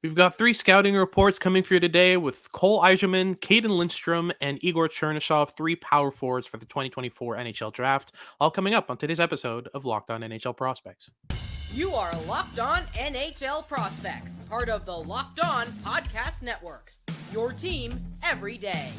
We've got three scouting reports coming for you today with Cole Eiserman, Cayden Lindstrom, and Igor Chernyshov, three power forwards for the 2024 NHL Draft, all coming up on today's episode of Locked On NHL Prospects. You are Locked On NHL Prospects, part of the Locked On Podcast Network, your team every day.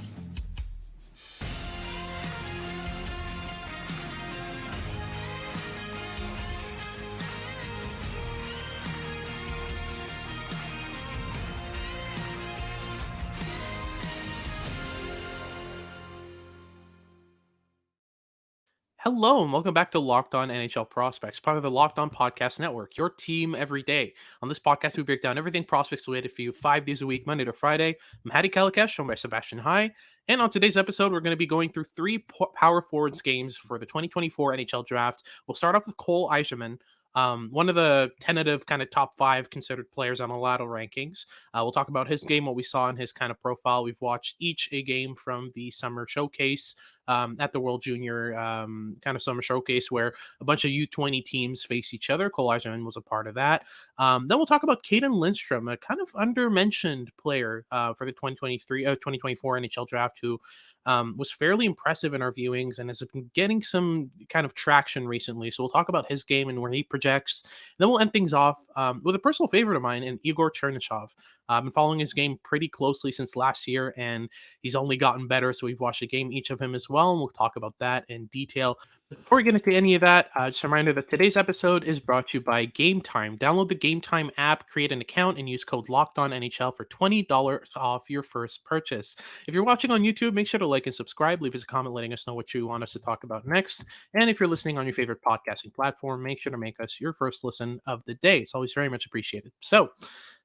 Hello, and welcome back to Locked On NHL Prospects, part of the Locked On Podcast Network, your team every day. On this podcast, we break down everything prospects related for you 5 days a week, Monday to Friday. I'm Hattie Kalakash, joined by Sebastian High. And on today's episode, we're going to be going through three power forwards games for the 2024 NHL Draft. We'll start off with Cole Eiserman, one of the tentative kind of top five considered players on the ladder rankings. We'll talk about his game, what we saw in his kind of profile. We've watched each a game from the summer showcase at the World Junior kind of summer showcase where a bunch of U20 teams face each other. Cole Eiserman was a part of that. Then we'll talk about Cayden Lindstrom, a kind of under-mentioned player for the 2024 NHL Draft who was fairly impressive in our viewings and has been getting some kind of traction recently. So we'll talk about his game and where he projects. Then we'll end things off with a personal favorite of mine in Igor Chernyshov. I've been following his game pretty closely since last year, and he's only gotten better. So we've watched a game each of him as well, and we'll talk about that in detail. Before we get into any of that, just a reminder that today's episode is brought to you by Game Time. Download the Game Time app, create an account, and use code LOCKEDONNHL for $20 off your first purchase. If you're watching on YouTube, make sure to like and subscribe. Leave us a comment letting us know what you want us to talk about next. And if you're listening on your favorite podcasting platform, make sure to make us your first listen of the day. It's always very much appreciated. So,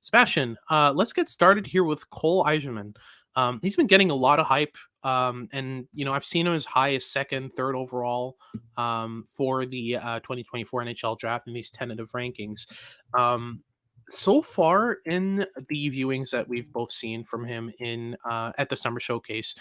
Sebastian, let's get started here with Cole Eiserman. He's been getting a lot of hype, and I've seen him as high as second, third overall for the 2024 NHL Draft in these tentative rankings. So far in the viewings that we've both seen from him in at the summer showcase,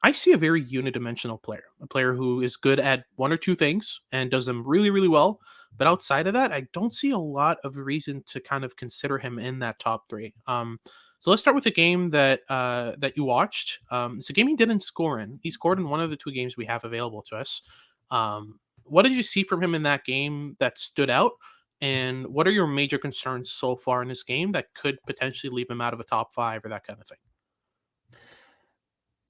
I see a very unidimensional player, a player who is good at one or two things and does them really, really well. But outside of that, I don't see a lot of reason to kind of consider him in that top three. So let's start with the game that you watched. It's a game he didn't score in. He scored in one of the two games we have available to us. What did you see from him in that game that stood out? And what are your major concerns so far in this game that could potentially leave him out of a top five or that kind of thing?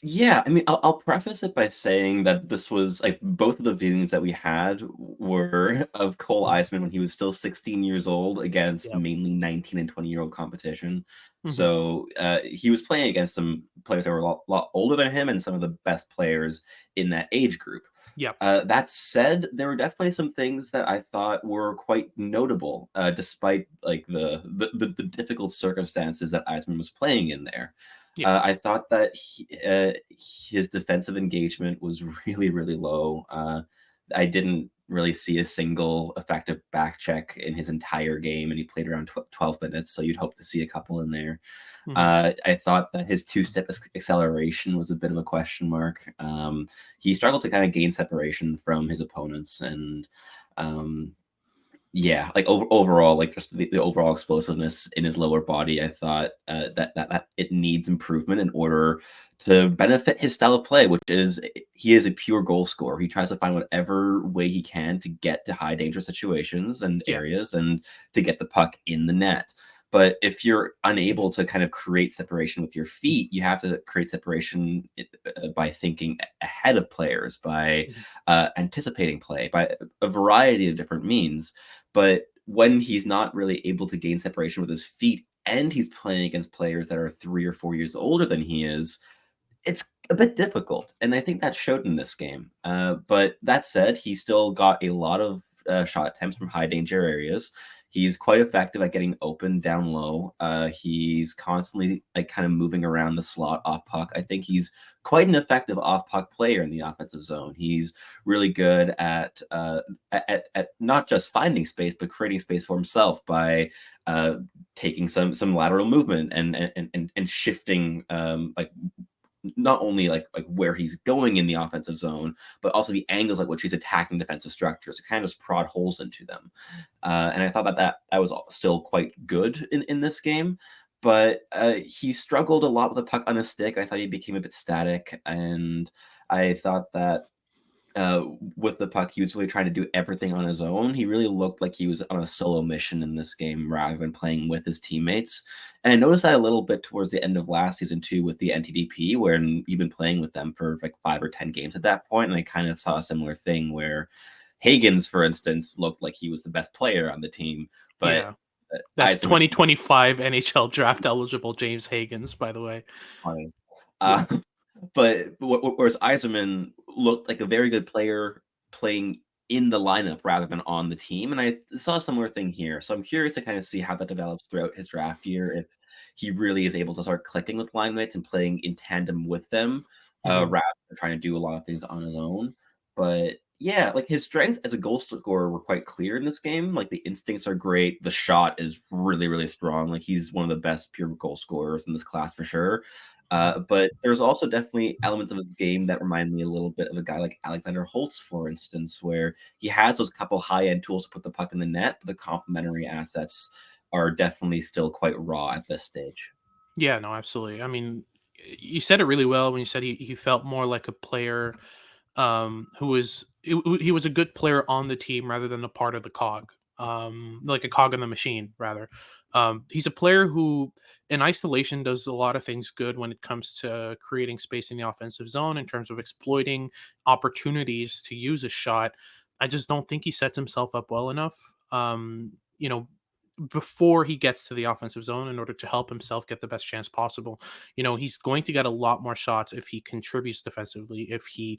Yeah, I mean, I'll preface it by saying that this was like both of the viewings that we had were of Cole Eiserman when he was still 16 years old against Yep. mainly 19 and 20-year-old competition. Mhm. So he was playing against some players that were a lot older than him and some of the best players in that age group. Yep. That said, there were definitely some things that I thought were quite notable, despite like the difficult circumstances that Eiserman was playing in there. Yeah. I thought that his defensive engagement was really, really low. I didn't really see a single effective back check in his entire game, and he played around 12 minutes, so you'd hope to see a couple in there. Mhm. I thought that his two-step acceleration was a bit of a question mark. He struggled to kind of gain separation from his opponents, and yeah, like overall, like just the overall explosiveness in his lower body, I thought that it needs improvement in order to benefit his style of play, which is he is a pure goal scorer. He tries to find whatever way he can to get to high danger situations and Yeah. areas and to get the puck in the net. But if you're unable to kind of create separation with your feet, you have to create separation by thinking ahead of players, by Mhm. anticipating play, by a variety of different means. But when he's not really able to gain separation with his feet and he's playing against players that are 3 or 4 years older than he is, it's a bit difficult. And I think that showed in this game. But that said, he still got a lot of shot attempts from high danger areas. He's quite effective at getting open down low. He's constantly like kind of moving around the slot off puck. I think he's quite an effective off puck player in the offensive zone. He's really good at not just finding space, but creating space for himself by taking some lateral movement and shifting like not only like where he's going in the offensive zone, but also the angles at which he's attacking defensive structures. It kind of just prod holes into them. And I thought that was still quite good in this game. But he struggled a lot with the puck on his stick. I thought he became a bit static, and I thought that with the puck, he was really trying to do everything on his own. He really looked like he was on a solo mission in this game rather than playing with his teammates. And I noticed that a little bit towards the end of last season too with the NTDP, where he'd been playing with them for like 5 or 10 games at that point. And I kind of saw a similar thing where Higgins, for instance, looked like he was the best player on the team. But yeah. That's 2025 NHL draft eligible James Higgins, by the way. But whereas Eiserman looked like a very good player playing in the lineup rather than on the team. And I saw a similar thing here. So I'm curious to kind of see how that develops throughout his draft year, if he really is able to start clicking with line mates and playing in tandem with them rather than trying to do a lot of things on his own. But yeah, like his strengths as a goal scorer were quite clear in this game. Like the instincts are great. The shot is really, really strong. Like he's one of the best pure goal scorers in this class for sure. But there's also definitely elements of his game that remind me a little bit of a guy like Alexander Holtz, for instance, where he has those couple high-end tools to put the puck in the net, but the complementary assets are definitely still quite raw at this stage. Yeah, no, absolutely. I mean, you said it really well when you said he felt more like a player who was he was a good player on the team rather than a part of the cog, like a cog in the machine rather. He's a player who in isolation does a lot of things good when it comes to creating space in the offensive zone in terms of exploiting opportunities to use a shot. I just don't think he sets himself up well enough. You know, before he gets to the offensive zone in order to help himself get the best chance possible. You know, he's going to get a lot more shots if he contributes defensively, if he,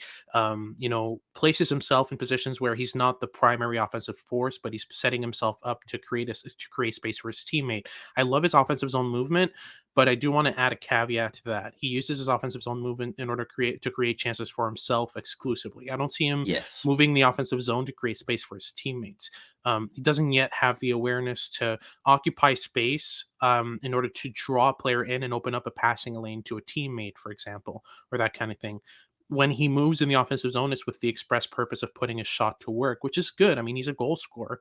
places himself in positions where he's not the primary offensive force, but he's setting himself up to create space for his teammate. I love his offensive zone movement, but I do want to add a caveat to that. He uses his offensive zone movement in order to create chances for himself exclusively. I don't see him moving the offensive zone to create space for his teammates. He doesn't yet have the awareness to occupy space in order to draw a player in and open up a passing lane to a teammate, for example, or that kind of thing. When he moves in the offensive zone, it's with the express purpose of putting his shot to work, which is good. I mean, he's a goal scorer.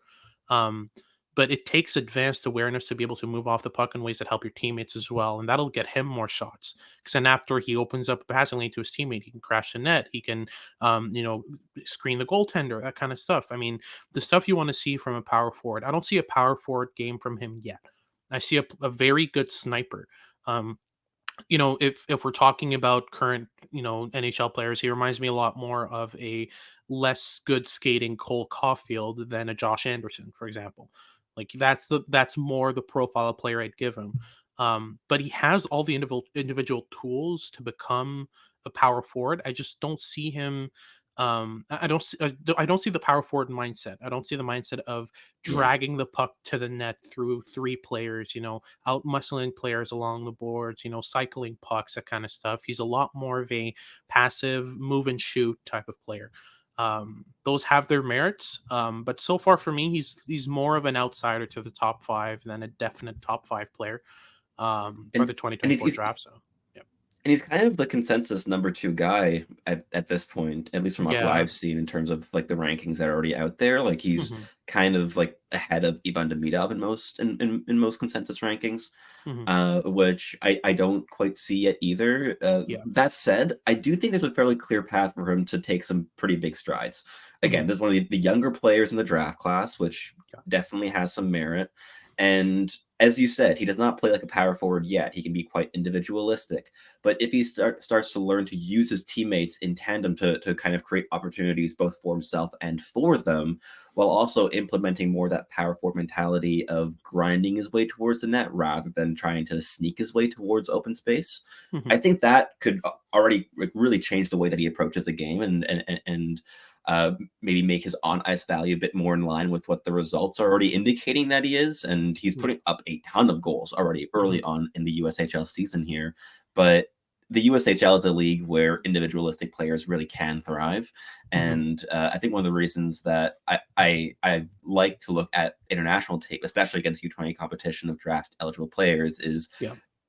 But it takes advanced awareness to be able to move off the puck in ways that help your teammates as well. And that'll get him more shots. Because then after he opens up a passing lane to his teammate, he can crash the net. He can, screen the goaltender, that kind of stuff. I mean, the stuff you want to see from a power forward. I don't see a power forward game from him yet. I see a very good sniper. If we're talking about current, NHL players, he reminds me a lot more of a less good skating Cole Caulfield than a Josh Anderson, for example. Like that's more the profile of player I'd give him. But he has all the individual tools to become a power forward. I just don't see him. I don't see the power forward mindset. I don't see the mindset of dragging the puck to the net through 3 players, out muscling players along the boards, cycling pucks, that kind of stuff. He's a lot more of a passive move and shoot type of player. Those have their merits, but so far for me, he's more of an outsider to the top 5 than a definite top 5 player for the 2024 draft. So. And he's kind of the consensus number 2 guy at this point, at least from what I've seen in terms of like the rankings that are already out there. Like he's kind of like ahead of Ivan Demidov in most consensus rankings, which I don't quite see yet either. That said, I do think there's a fairly clear path for him to take some pretty big strides. Again, this is one of the younger players in the draft class, which definitely has some merit. And as you said, he does not play like a power forward yet. He can be quite individualistic. But if he starts to learn to use his teammates in tandem to kind of create opportunities both for himself and for them, while also implementing more that power forward mentality of grinding his way towards the net rather than trying to sneak his way towards open space, I think that could already really change the way that he approaches the game and maybe make his on-ice value a bit more in line with what the results are already indicating that he is. And he's putting up a ton of goals already early on in the USHL season here. But the USHL is a league where individualistic players really can thrive. And I think one of the reasons that I like to look at international tape, especially against U20 competition of draft eligible players, is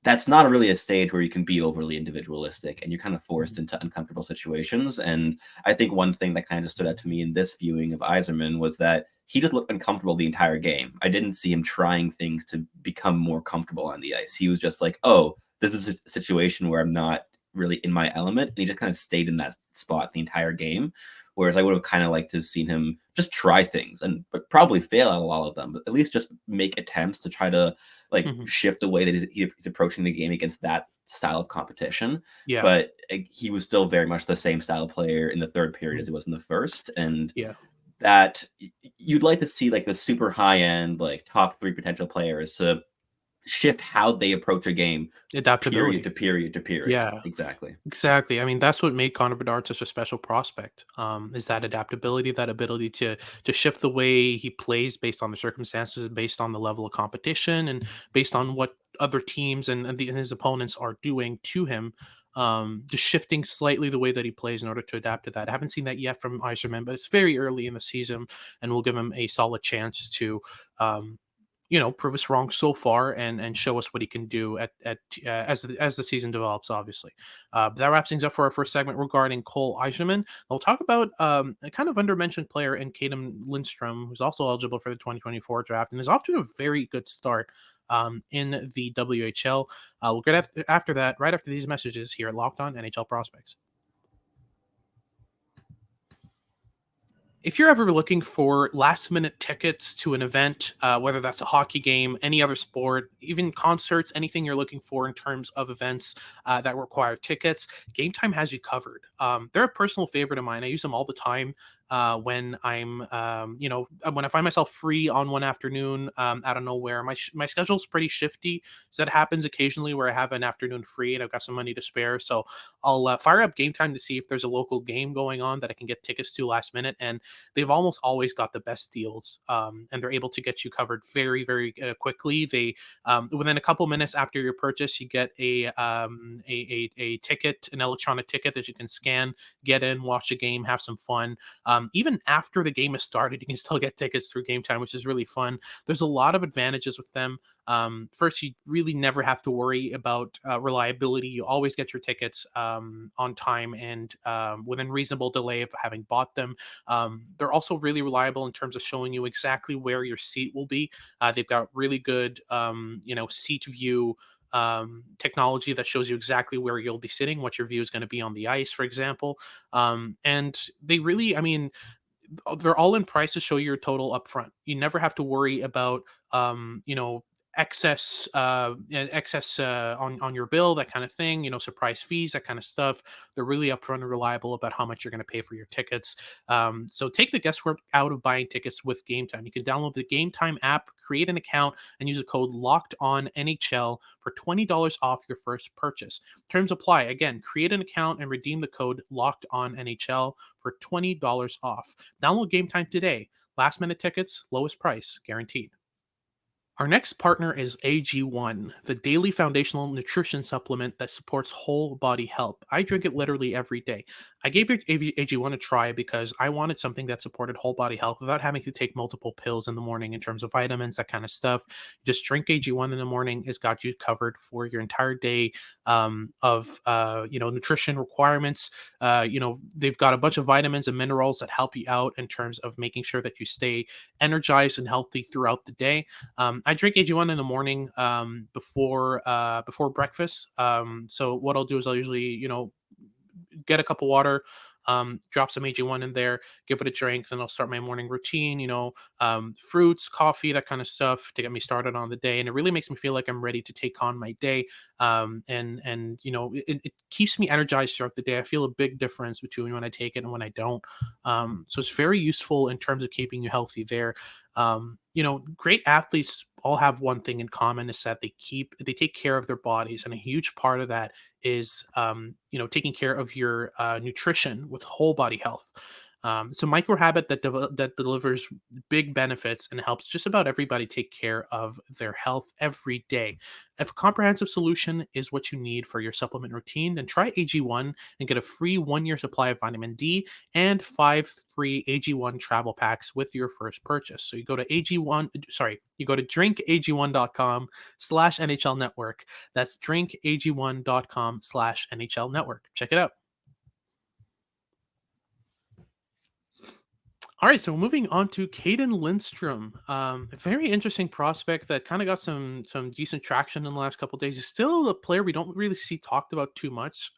that's not really a stage where you can be overly individualistic, and you're kind of forced into uncomfortable situations. And I think one thing that kind of stood out to me in this viewing of Eiserman was that he just looked uncomfortable the entire game. I didn't see him trying things to become more comfortable on the ice. He was just like, oh, this is a situation where I'm not really in my element. And he just kind of stayed in that spot the entire game. Whereas I would have kind of liked to have seen him just try things but probably fail at a lot of them, but at least just make attempts to try to like shift the way that he's approaching the game against that style of competition. Yeah. But he was still very much the same style player in the third period as he was in the first. And that you'd like to see like the super high end, like top 3 potential players to shift how they approach a game, adaptability, period to period. Yeah, exactly. I mean, that's what made Connor Bedard such a special prospect. Is that adaptability, that ability to shift the way he plays based on the circumstances, based on the level of competition, and based on what other teams and his opponents are doing to him. Just shifting slightly the way that he plays in order to adapt to that. I haven't seen that yet from Eiserman, but it's very early in the season, and we'll give him a solid chance to prove us wrong so far and show us what he can do as the season develops, obviously. That wraps things up for our first segment regarding Cole Eiserman. We'll talk about a kind of undermentioned player in Cayden Lindstrom, who's also eligible for the 2024 draft and is off to a very good start in the WHL. We'll get after that, right after these messages here at Locked On NHL Prospects. If you're ever looking for last-minute tickets to an event, whether that's a hockey game, any other sport, even concerts, anything you're looking for in terms of events that require tickets, Game Time has you covered. They're a personal favorite of mine. I use them all the time when I'm, when I find myself free on one afternoon out of nowhere. My schedule's pretty shifty, so that happens occasionally where I have an afternoon free and I've got some money to spare. So I'll fire up Game Time to see if there's a local game going on that I can get tickets to last minute, and they've almost always got the best deals, and they're able to get you covered very, very quickly. They within a couple minutes after your purchase, you get a ticket, an electronic ticket that you can scan, get in, watch the game, have some fun. Even after the game has started, you can still get tickets through Game Time, which is really fun. There's a lot of advantages with them. First, you really never have to worry about reliability. You always get your tickets on time and within reasonable delay of having bought them. They're also really reliable in terms of showing you exactly where your seat will be. They've got really good, seat view technology that shows you exactly where you'll be sitting, what your view is going to be on the ice, for example. And they really, I mean, they're all in price to show your total up front. You never have to worry about, excess on your bill, that kind of thing, surprise fees, that kind of stuff. They're really upfront and reliable about how much you're going to pay for your tickets. So take the guesswork out of buying tickets with Game Time. You can download the Game Time app, create an account, and use the code LOCKEDONNHL for $20 off your first purchase. Terms apply. Again, create an account and redeem the code LOCKEDONNHL for $20 off. Download Game Time today. Last minute tickets, lowest price guaranteed. Our next partner is AG1, the daily foundational nutrition supplement that supports whole body health. I drink it literally every day. I gave AG1 a try because I wanted something that supported whole body health without having to take multiple pills in the morning in terms of vitamins, that kind of stuff. Just drink AG1 in the morning. It's got you covered for your entire day of nutrition requirements. They've got a bunch of vitamins and minerals that help you out in terms of making sure that you stay energized and healthy throughout the day. I drink AG1 in the morning before breakfast. So what I'll do is I'll usually, get a cup of water, drop some AG1 in there, give it a drink, then I'll start my morning routine, fruits, coffee, that kind of stuff to get me started on the day. And it really makes me feel like I'm ready to take on my day. It keeps me energized throughout the day. I feel a big difference between when I take it and when I don't. So it's very useful in terms of keeping you healthy there. Great athletes all have one thing in common, is that they take care of their bodies. And a huge part of that is, taking care of your nutrition with whole body health. It's a micro habit that that delivers big benefits and helps just about everybody take care of their health every day. If a comprehensive solution is what you need for your supplement routine, then try AG1 and get a free 1 year supply of vitamin D and 5 free AG1 travel packs with your first purchase. So you go to you go to drinkag1.com/NHL network. That's drinkag1.com/NHL network. Check it out. All right, so moving on to Cayden Lindstrom, a very interesting prospect that kind of got some decent traction in the last couple of days. He's still a player we don't really see talked about too much,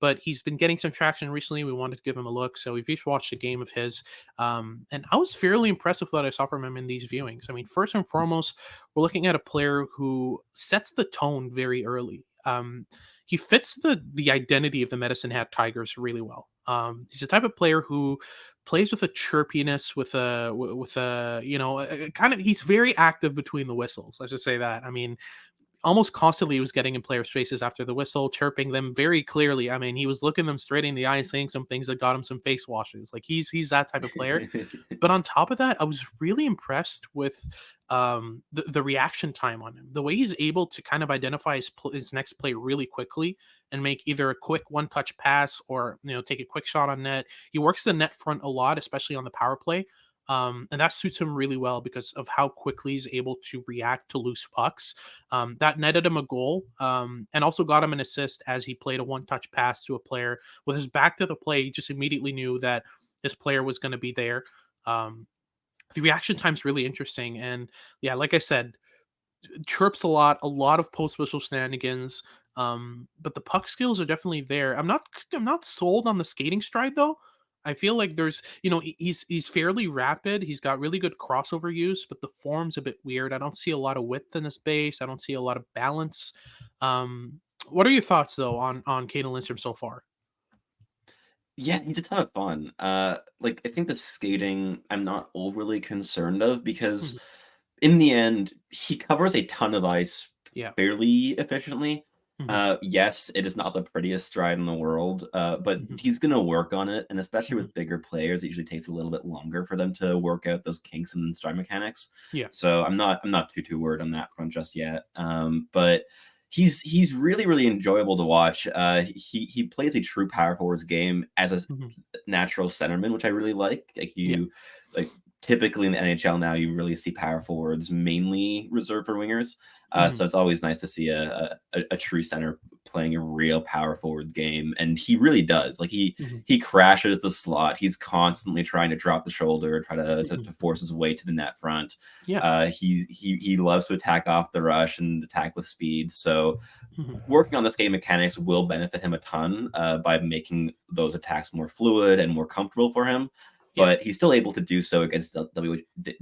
but he's been getting some traction recently. We wanted to give him a look, so we've each watched a game of his, and I was fairly impressed with what I saw from him in these viewings. I mean, first and foremost, we're looking at a player who sets the tone very early. He fits the identity of the Medicine Hat Tigers really well. He's the type of player who plays with a chirpiness, with a kind of, he's very active between the whistles. Let's just say that. I mean, almost constantly he was getting in players' faces after the whistle, chirping them very clearly. I mean, he was looking them straight in the eye and saying some things that got him some face washes. Like he's that type of player. But on top of that, I was really impressed with the reaction time on him. The way he's able to kind of identify his next play really quickly and make either a quick one-touch pass or take a quick shot on net. He works the net front a lot, especially on the power play. And that suits him really well because of how quickly he's able to react to loose pucks. That netted him a goal, and also got him an assist as he played a one-touch pass to a player with his back to the play. He just immediately knew that his player was going to be there. The reaction time's really interesting, and yeah, like I said, chirps a lot of post whistle shenanigans. But the puck skills are definitely there. I'm not sold on the skating stride though. I feel like there's, he's fairly rapid. He's got really good crossover use, but the form's a bit weird. I don't see a lot of width in his base. I don't see a lot of balance. What are your thoughts though on Cayden Lindstrom so far? Yeah, he's a ton of fun. I think the skating I'm not overly concerned of because Mhm. in the end, he covers a ton of ice Yeah. fairly efficiently. Mhm. Yes, it is not the prettiest stride in the world, but Mhm. he's going to work on it. And especially Mhm. with bigger players, it usually takes a little bit longer for them to work out those kinks in stride mechanics. Yeah. So I'm not too worried on that front just yet. But he's really really enjoyable to watch. He plays a true power forwards game as a Mhm. natural centerman, which I really like. Yeah. Like typically in the NHL now, you really see power forwards mainly reserved for wingers. Mhm. So it's always nice to see a true center playing a real power forward game, and he really does. Like Mhm. he crashes the slot. He's constantly trying to drop the shoulder, try to Mhm. force his way to the net front. Yeah. He loves to attack off the rush and attack with speed. So Mhm. working on this game mechanics will benefit him a ton by making those attacks more fluid and more comfortable for him. Yeah. But he's still able to do so against the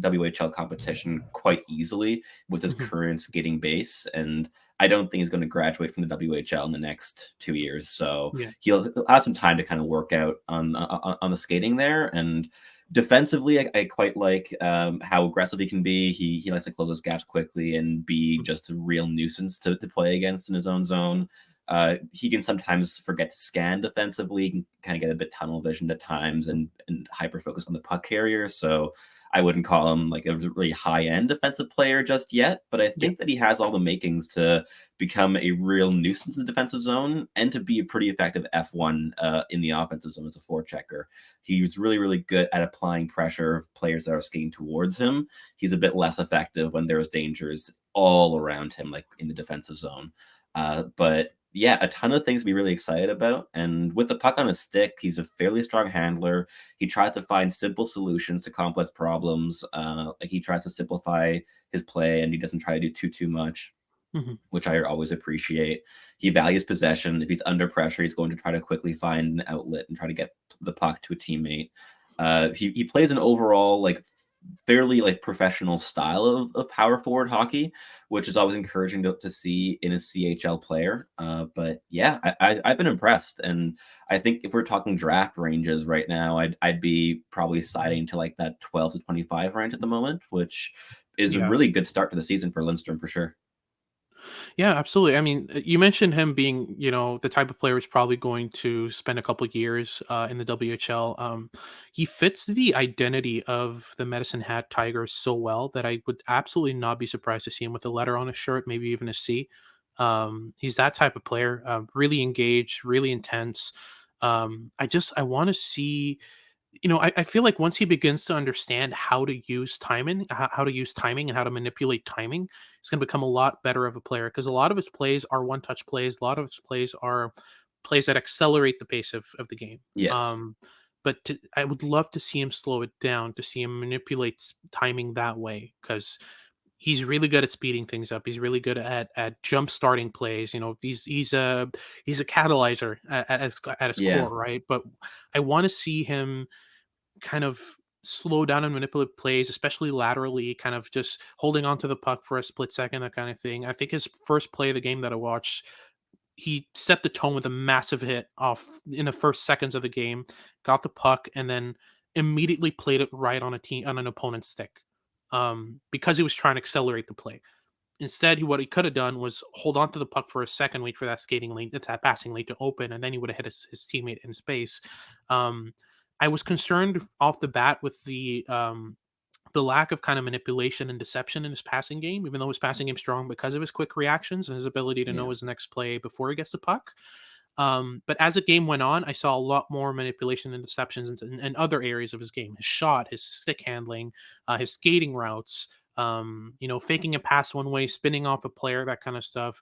WHL competition quite easily with his Mhm. current skating base. And I don't think he's going to graduate from the WHL in the next 2 years. So Yeah. he'll have some time to kind of work out on the skating there. And defensively, I quite like how aggressive he can be. He likes to close those gaps quickly and be Mhm. just a real nuisance to play against in his own zone. He can sometimes forget to scan defensively. He can kind of get a bit tunnel vision at times and hyper focus on the puck carrier. So I wouldn't call him like a really high end defensive player just yet, but I Yeah. think that he has all the makings to become a real nuisance in the defensive zone and to be a pretty effective F1 in the offensive zone as a forechecker. He's really, really good at applying pressure of players that are skating towards him. He's a bit less effective when there's dangers all around him, like in the defensive zone. But yeah, a ton of things to be really excited about. And with the puck on his stick, he's a fairly strong handler. He tries to find simple solutions to complex problems. Like he tries to simplify his play, and he doesn't try to do too much, Mhm. which I always appreciate. He values possession. If he's under pressure, he's going to try to quickly find an outlet and try to get the puck to a teammate. He plays an overall fairly professional style of power forward hockey, which is always encouraging to see in a CHL player. But yeah, I've been impressed, and I think if we're talking draft ranges right now, I'd be probably siding to like that 12 to 25 range at the moment, which is a Yeah. really good start to the season for Lindstrom for sure. Yeah, absolutely. I mean, you mentioned him being, the type of player who's probably going to spend a couple years in the WHL. He fits the identity of the Medicine Hat Tigers so well that I would absolutely not be surprised to see him with a letter on his shirt, maybe even a C. He's that type of player, really engaged, really intense. I want to see, I feel like once he begins to understand how to use timing, how to use timing and how to manipulate timing, he's going to become a lot better of a player because a lot of his plays are one touch plays. A lot of his plays are plays that accelerate the pace of the game. Yes. I would love to see him slow it down, to see him manipulate timing that way because he's really good at speeding things up. He's really good at jump starting plays. He's a catalyzer at his Yeah. core, right? But I want to see him kind of slow down and manipulate plays, especially laterally, kind of just holding on to the puck for a split second, that kind of thing. I think his first play of the game that I watched, he set the tone with a massive hit off in the first seconds of the game, got the puck, and then immediately played it right on an opponent's stick. Because he was trying to accelerate the play. Instead, what he could have done was hold on to the puck for a second, wait for that skating lane, that passing lane to open, and then he would have hit his teammate in space. Um, I was concerned off the bat with the lack of kind of manipulation and deception in his passing game, even though his passing game's strong because of his quick reactions and his ability to know Yeah. his next play before he gets the puck. But as the game went on, I saw a lot more manipulation and deceptions in other areas of his game: his shot, his stick handling, his skating routes. Faking a pass one way, spinning off a player, that kind of stuff.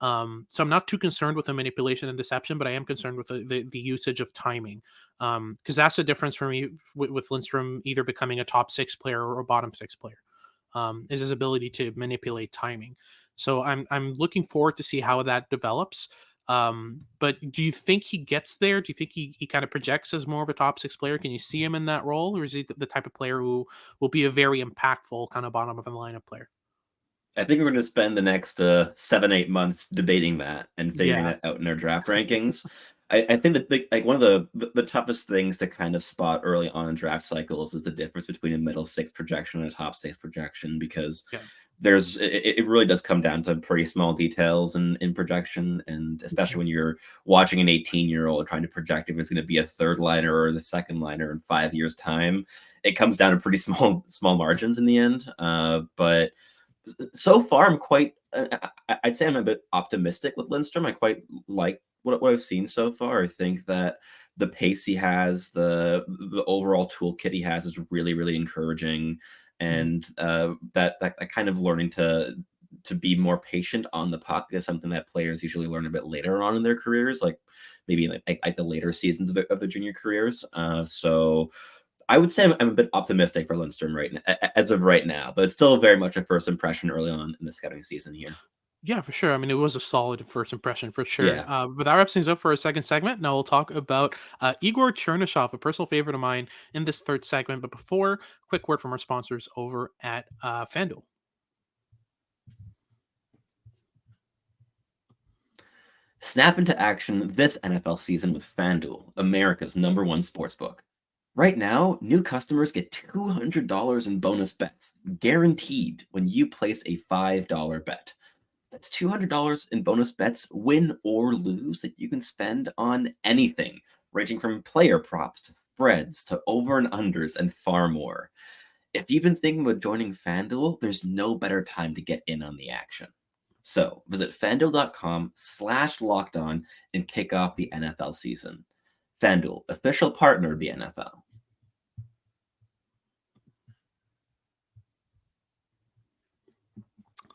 So I'm not too concerned with the manipulation and deception, but I am concerned with the usage of timing, because that's the difference for me with Lindstrom either becoming a top six player or a bottom six player. Is his ability to manipulate timing. So I'm looking forward to see how that develops. But do you think he gets there? Do you think he kind of projects as more of a top six player? Can you see him in that role, or is he the type of player who will be a very impactful kind of bottom of the lineup player? I think we're going to spend the next 7, 8 months debating that and figuring Yeah, that out in our draft rankings. I think that like one of the toughest things to kind of spot early on in draft cycles is the difference between a middle six projection and a top six projection, because yeah, it really does come down to pretty small details in projection, and especially when you're watching an 18-year-old trying to project if it's going to be a third liner or the second liner in 5 years time, it comes down to pretty small margins in the end. But so far, I'm quite. I'd say I'm a bit optimistic with Lindstrom. I quite like what I've seen so far. I think that the pace he has, the overall toolkit he has, is really really encouraging, mhm, and that kind of learning to be more patient on the puck is something that players usually learn a bit later on in their careers, like maybe like the later seasons of their junior careers. So I would say I'm a bit optimistic for Lindstrom right now, as of right now, but it's still very much a first impression early on in the scouting season here. yeah, for sure. I mean, it was a solid first impression for sure. Yeah. But that wraps things up for a second segment. Now we'll talk about Igor Chernyshov, a personal favorite of mine, in this third segment. But before, quick word from our sponsors over at FanDuel. Snap into action this NFL season with FanDuel, America's #1 sportsbook. Right now, new customers get $200 in bonus bets, guaranteed when you place a $5 bet. That's $200 in bonus bets, win or lose, that you can spend on anything, ranging from player props to spreads to over and unders and far more. If you've been thinking about joining FanDuel, there's no better time to get in on the action. So visit fanduel.com/lockedon and kick off the NFL season. FanDuel, official partner of the NFL.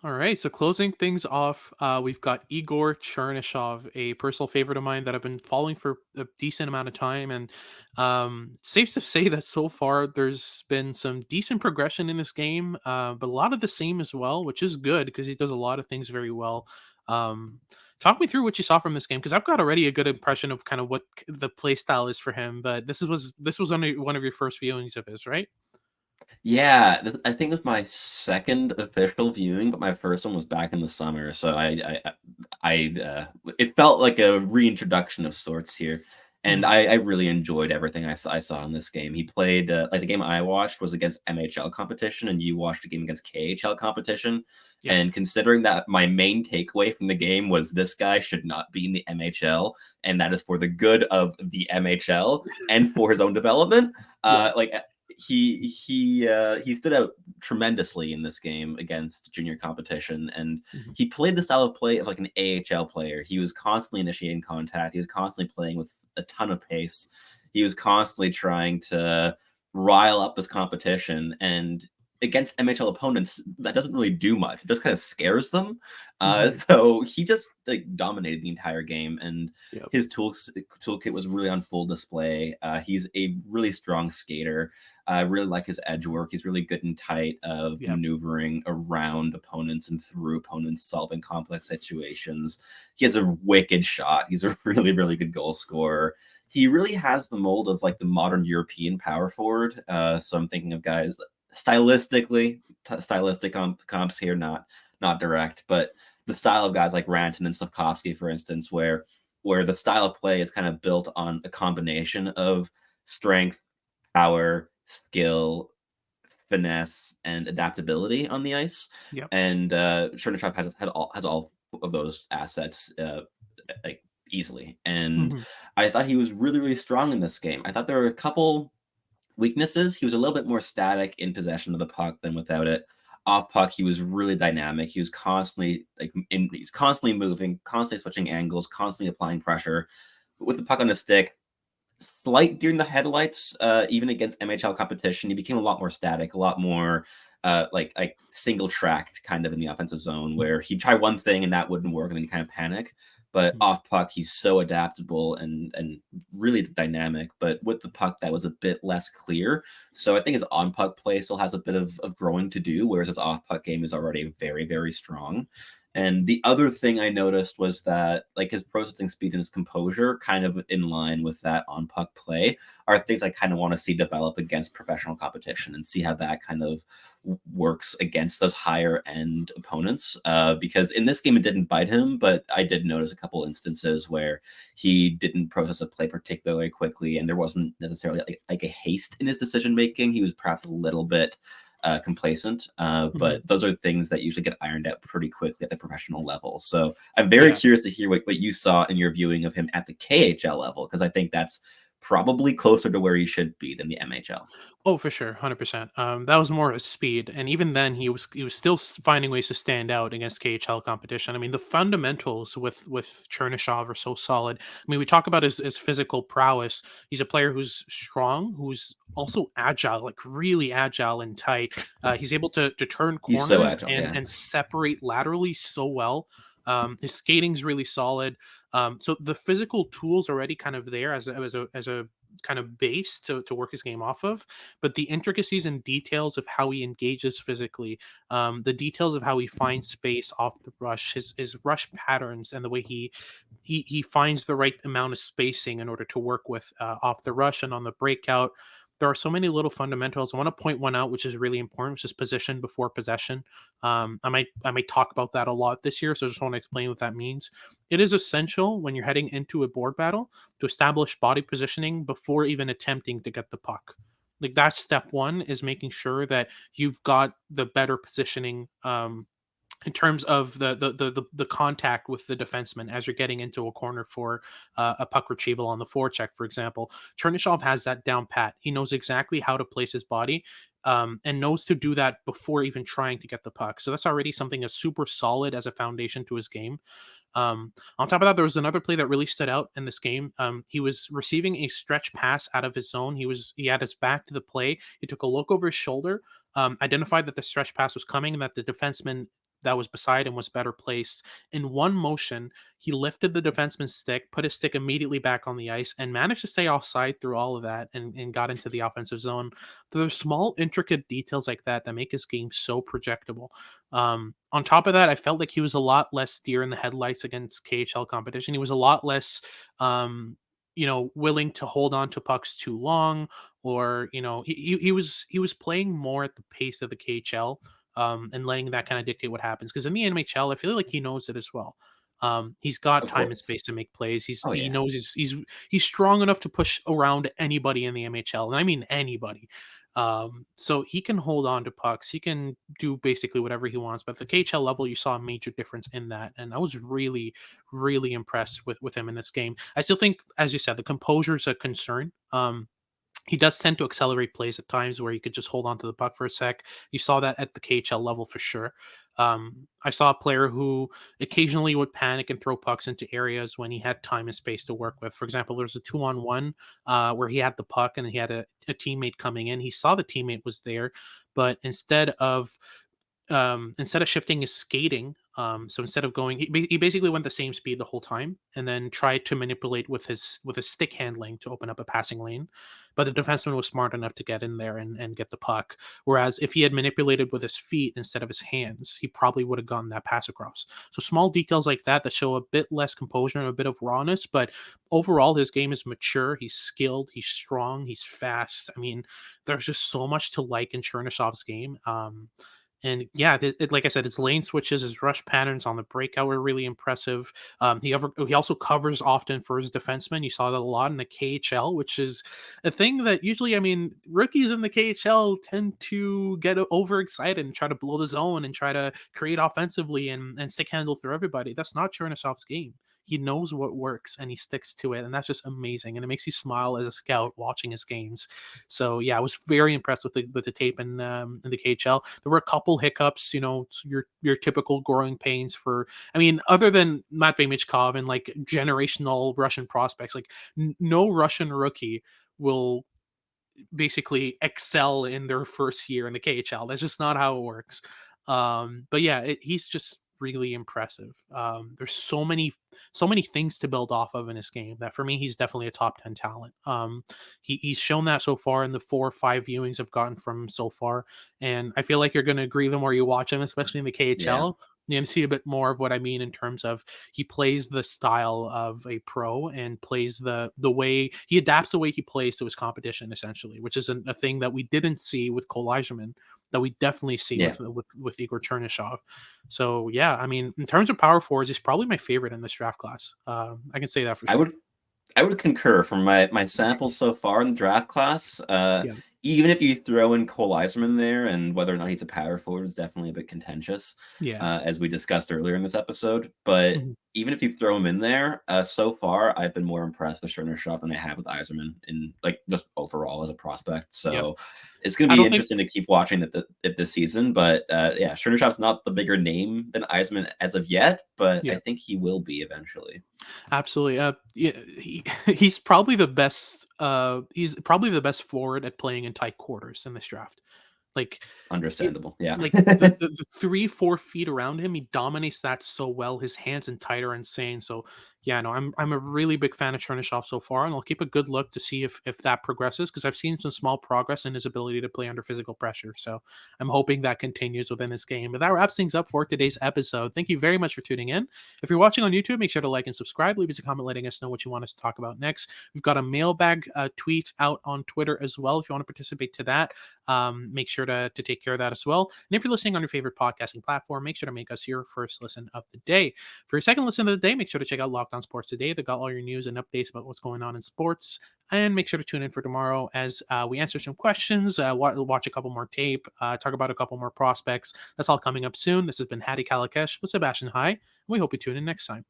All right, so closing things off, we've got Igor Chernyshov, a personal favorite of mine that I've been following for a decent amount of time, and safe to say that so far there's been some decent progression in this game, but a lot of the same as well, which is good because he does a lot of things very well. Um, Talk me through what you saw from this game because I've got already a good impression of kind of what the play style is for him, but this was only one of your first viewings of his, right? Yeah, I think it was my second official viewing, but my first one was back in the summer. So it felt like a reintroduction of sorts here. And I really enjoyed everything I saw in this game. He played like the game I watched was against MHL competition, and you watched a game against KHL competition. Yeah. And considering that my main takeaway from the game was this guy should not be in the MHL, and that is for the good of the MHL and for his own development. Yeah. Like he stood out tremendously in this game against junior competition, and he played the style of play of like an AHL player. He was constantly initiating contact. He was constantly playing with a ton of pace. He was constantly trying to rile up his competition, and against MHL opponents, that doesn't really do much. It just kind of scares them. So he just like dominated the entire game, and Yep. his toolkit was really on full display. He's a really strong skater. I really like his edge work. He's really good and tight of maneuvering around opponents and through opponents, solving complex situations. He has a wicked shot. He's a really, really good goal scorer. He really has the mold of like the modern European power forward. So I'm thinking of guys stylistic comps here, not direct, but the style of guys like Ranton and Slavkovsky, for instance, where the style of play is kind of built on a combination of strength, power, skill, finesse, and adaptability on the ice. Yep. And Chernyshov has all of those assets like easily. And I thought he was really, really strong in this game. I thought there were a couple weaknesses. He was a little bit more static in possession of the puck than without it. Off puck, he was really dynamic. He was constantly he's constantly moving, constantly switching angles, constantly applying pressure. But with the puck on the stick, slight deer in the headlights, even against MHL competition, he became a lot more static, a lot more like single tracked kind of in the offensive zone, where he'd try one thing and that wouldn't work, and then he kind of panic. But off puck, he's so adaptable and really dynamic. But with the puck, that was a bit less clear. So I think his on puck play still has a bit of growing to do, whereas his off puck game is already very, very strong. And the other thing I noticed was that like his processing speed and his composure, kind of in line with that on puck play, are things I kind of want to see develop against professional competition and see how that kind of works against those higher end opponents. Because in this game it didn't bite him, but I did notice a couple instances where he didn't process a play particularly quickly, and there wasn't necessarily like a haste in his decision making. He was perhaps a little bit complacent, but those are things that usually get ironed out pretty quickly at the professional level. So I'm very curious to hear what you saw in your viewing of him at the KHL level, because I think that's probably closer to where he should be than the MHL. Oh, for sure, 100%. That was more of speed, and even then, he was still finding ways to stand out against KHL competition. I mean, the fundamentals with Chernyshov are so solid. I mean, we talk about his physical prowess. He's a player who's strong, who's also agile, like really agile and tight. He's able to turn He's corners so agile, and separate laterally so well. His skating's really solid. So the physical tools already kind of there as a kind of base to work his game off of, but the intricacies and details of how he engages physically, the details of how he finds space off the rush, his rush patterns, and the way he finds the right amount of spacing in order to work with off the rush and on the breakout. There are so many little fundamentals. I want to point one out, which is really important, which is position before possession. I might talk about that a lot this year, so I just want to explain what that means. It is essential when you're heading into a board battle to establish body positioning before even attempting to get the puck. Like that's step one, is making sure that you've got the better positioning in terms of the contact with the defenseman as you're getting into a corner for a puck retrieval on the forecheck, for example. Chernyshov has that down pat. He knows exactly how to place his body, and knows to do that before even trying to get the puck. So that's already something that's super solid as a foundation to his game. On top of that, there was another play that really stood out in this game. He was receiving a stretch pass out of his zone. He had his back to the play. He took a look over his shoulder, identified that the stretch pass was coming and that the defenseman that was beside him was better placed. In one motion, he lifted the defenseman's stick, put his stick immediately back on the ice, and managed to stay offside through all of that and got into the offensive zone. So there's small, intricate details like that that make his game so projectable. On top of that, I felt like he was a lot less deer in the headlights against KHL competition. He was a lot less willing to hold on to pucks too long, or he was playing more at the pace of the KHL, and letting that kind of dictate what happens. Because in the NHL, I feel like he knows it as well. He's got Of time and course. space to make plays. Oh He yeah. knows he's strong enough to push around anybody in the MHL, and I mean anybody. So he can hold on to pucks. He can do basically whatever he wants. But at the KHL level, you saw a major difference in that, and I was really, really impressed with him in this game. I still think, as you said, the composure is a concern. He does tend to accelerate plays at times where he could just hold on to the puck for a sec. You saw that at the KHL level for sure. I saw a player who occasionally would panic and throw pucks into areas when he had time and space to work with. For example, there's a 2-on-1 where he had the puck and he had a teammate coming in. He saw the teammate was there, but instead of shifting his skating, so instead of going, he basically went the same speed the whole time, and then tried to manipulate with his stick handling to open up a passing lane. But the defenseman was smart enough to get in there and get the puck. Whereas if he had manipulated with his feet instead of his hands, he probably would have gotten that pass across. So small details like that show a bit less composure and a bit of rawness. But overall, his game is mature. He's skilled. He's strong. He's fast. I mean, there's just so much to like in Chernyshov's game. And yeah, like I said, his lane switches, his rush patterns on the breakout were really impressive. He also covers often for his defensemen. You saw that a lot in the KHL, which is a thing that usually, I mean, rookies in the KHL tend to get overexcited and try to blow the zone and try to create offensively and stick handle through everybody. That's not Chernyshov's game. He knows what works and he sticks to it, and that's just amazing. And it makes you smile as a scout watching his games. So yeah, I was very impressed with the tape in the KHL. There were a couple hiccups, your typical growing pains for. I mean, other than Matvey Michkov and like generational Russian prospects, like no Russian rookie will basically excel in their first year in the KHL. That's just not how it works. But yeah, he's just really impressive. There's so many things to build off of in his game that for me he's definitely a top 10 talent. He's shown that so far in the 4 or 5 viewings I've gotten from him so far, and I feel like you're going to agree the more you watch him, especially in the Yeah. KHL. You're going to see a bit more of what I mean in terms of he plays the style of a pro and plays the way he adapts the way he plays to his competition essentially, which is a thing that we didn't see with Cole Eiserman that we definitely see Yeah. with Igor Chernyshov. So yeah, I mean, in terms of power forwards, he's probably my favorite in this draft class. I can say that for I sure. would I would concur from my samples so far in the draft class. Yeah, Even if you throw in Cole Eiserman there, and whether or not he's a power forward is definitely a bit contentious, yeah. as we discussed earlier in this episode. But Mhm. even if you throw him in there, so far I've been more impressed with Chernyshov than I have with Eiserman in like just overall as a prospect. Yep. So it's going to I be don't think interesting to keep watching it this season. But yeah, Chernyshov's not the bigger name than Eiserman as of yet, but I yeah. think he will be eventually. Absolutely. Yeah, he's probably the best. He's probably the best forward at playing in tight quarters in this draft. Like it, Understandable. Yeah. like the 3-4 feet around him, he dominates that so well. His hands and tight are insane. So yeah, no, I'm a really big fan of Chernyshov so far, and I'll keep a good look to see if that progresses because I've seen some small progress in his ability to play under physical pressure. So I'm hoping that continues within his game. But that wraps things up for today's episode. Thank you very much for tuning in. If you're watching on YouTube, make sure to like and subscribe. Leave us a comment letting us know what you want us to talk about next. We've got a mailbag tweet out on Twitter as well. If you want to participate to that, make sure to take care of that as well. And if you're listening on your favorite podcasting platform, make sure to make us your first listen of the day. For your second listen of the day, make sure to check out Locked On Sports Today. They've got all your news and updates about what's going on in sports. And make sure to tune in for tomorrow as we answer some questions, watch a couple more tape, talk about a couple more prospects. That's all coming up soon. This has been Hattie Kalakesh with Sebastian High. We hope you tune in next time.